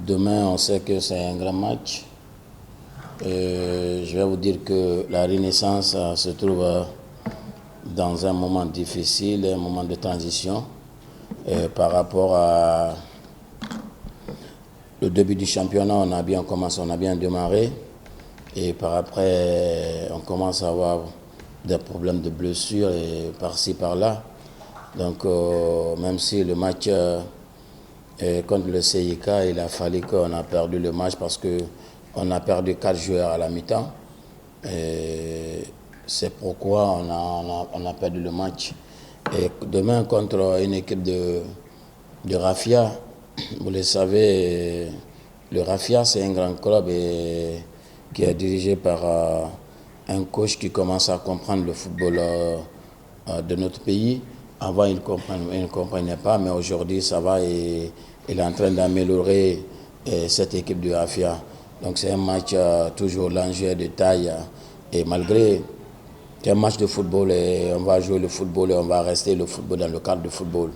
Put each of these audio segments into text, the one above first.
Demain, on sait que c'est un grand match. Je vais vous dire que la Renaissance se trouve dans un moment difficile, un moment de transition par rapport à le début du championnat. On a bien commencé, on a bien démarré et par après on commence à avoir des problèmes de blessures et par-ci par-là. Donc même si le match contre le CIK, il a fallu qu'on a perdu le match parce qu'on a perdu 4 joueurs à la mi-temps. C'est pourquoi on a perdu le match. Et demain, contre une équipe de Rafia, vous le savez, le Rafia, c'est un grand club qui est dirigé par un coach qui commence à comprendre le football de notre pays. Avant, il ne comprenait pas, mais aujourd'hui, ça va et il est en train d'améliorer cette équipe de Rafia. Donc, c'est un match toujours l'enjeu de taille. Et malgré un match de football, et on va jouer le football et on va rester le football dans le cadre du football.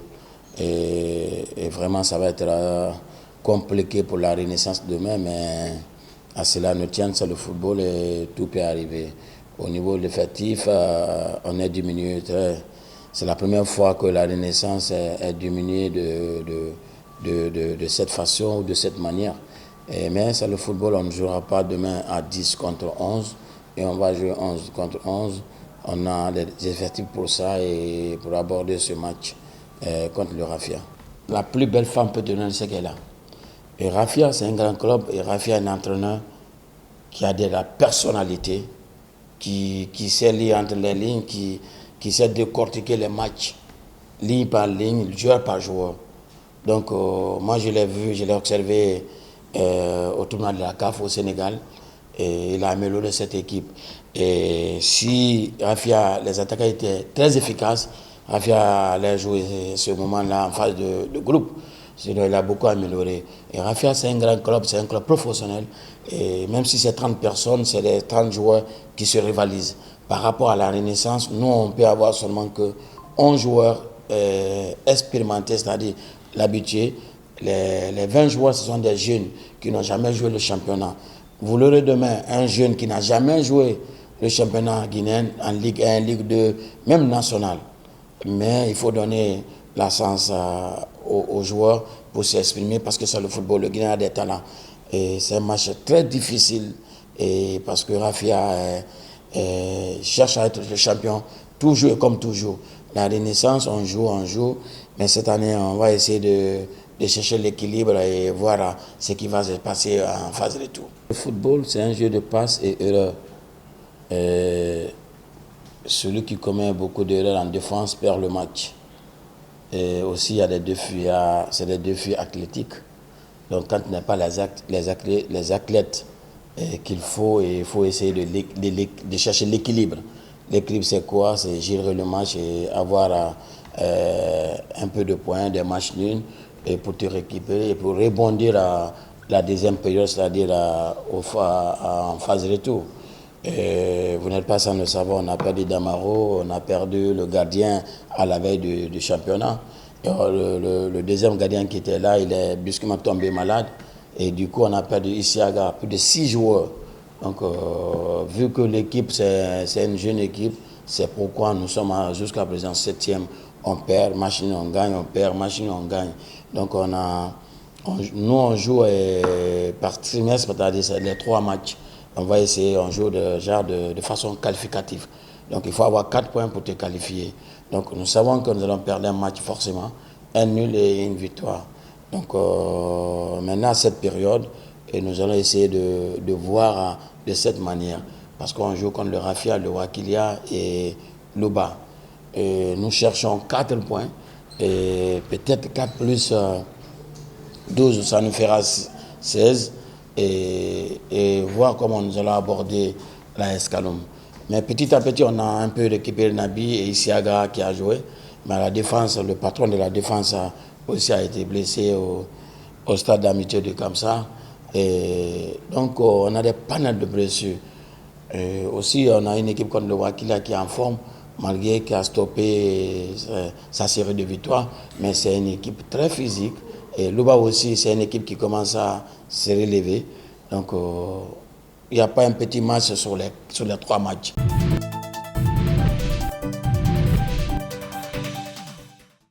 Et vraiment, ça va être compliqué pour la Renaissance demain, mais à cela ne tient, c'est le football et tout peut arriver. Au niveau de l'effectif, on est diminué. C'est la première fois que la Renaissance est diminuée de cette façon ou de cette manière. Mais c'est le football, on ne jouera pas demain à 10 contre 11 et on va jouer 11 contre 11. On a les effectifs pour ça et pour aborder ce match contre le Rafia. La plus belle femme peut donner ce qu'elle a. Et Rafia, c'est un grand club et Rafia est un entraîneur qui a de la personnalité, qui sait lire entre les lignes, qui sait décortiquer les matchs, ligne par ligne, joueur par joueur. Donc moi je l'ai vu, je l'ai observé au tournoi de la CAF au Sénégal et il a amélioré cette équipe. Et si Rafia, les attaquants étaient très efficaces, Rafia allait jouer ce moment-là en phase de groupe. Sinon, il a beaucoup amélioré. Et Rafia, c'est un grand club, c'est un club professionnel. Et même si c'est 30 personnes, c'est les 30 joueurs qui se rivalisent. Par rapport à la Renaissance, nous, on peut avoir seulement que 11 joueurs expérimentés, c'est-à-dire l'habitué. Les 20 joueurs, ce sont des jeunes qui n'ont jamais joué le championnat. Vous l'aurez demain, un jeune qui n'a jamais joué le championnat guinéen en Ligue 1, Ligue 2, même national. Mais il faut donner la chance aux joueurs pour s'exprimer parce que c'est le football. Le Guinée a des talents. Et c'est un match très difficile et parce que Rafia cherche à être le champion toujours et comme toujours. La Renaissance, on joue, mais cette année, on va essayer de chercher l'équilibre et voir ce qui va se passer en phase retour. Le football, c'est un jeu de passes et erreurs. Celui qui commet beaucoup d'erreurs en défense perd le match. Et aussi, il y a des défis, c'est des défis athlétiques. Donc, quand il n'y a pas les athlètes qu'il faut, il faut essayer de chercher l'équilibre. L'équilibre, c'est quoi? C'est gérer le match et avoir un peu de points, des matchs nuls, et pour te récupérer et pour rebondir à la deuxième période, c'est-à-dire en phase retour. Et vous n'êtes pas sans le savoir, on a perdu Damaro, on a perdu le gardien à la veille du championnat. Et le deuxième gardien qui était là, il est brusquement tombé malade. Et du coup, on a perdu Isiaga, plus de 6 joueurs. Donc, vu que l'équipe, c'est une jeune équipe, c'est pourquoi nous sommes jusqu'à présent 7e. On perd, machine on gagne, on perd, machine on gagne. Donc, nous, on joue par trimestre, c'est-à-dire les 3 matchs. On va essayer, on joue de façon qualificative. Donc il faut avoir 4 points pour te qualifier. Donc nous savons que nous allons perdre un match forcément, un nul et une victoire. Donc maintenant à cette période, et nous allons essayer de voir de cette manière. Parce qu'on joue contre le Rafia, le Wakilia et l'Uba. Et nous cherchons 4 points. Et peut-être 4 plus 12, ça nous fera 16. Et voir comment nous allons aborder la Escalum. Mais petit à petit, on a un peu récupéré Nabi et Isiaga qui a joué. Mais la défense, le patron de la défense aussi a été blessé au stade d'amitié de Kamsa. Et donc, on a des panels de blessures. Et aussi, on a une équipe comme le Wakila qui est en forme, malgré qu'il a stoppé sa série de victoires. Mais c'est une équipe très physique. Et Louba aussi, c'est une équipe qui commence à se relever. Donc, il n'y a pas un petit match sur les 3 matchs.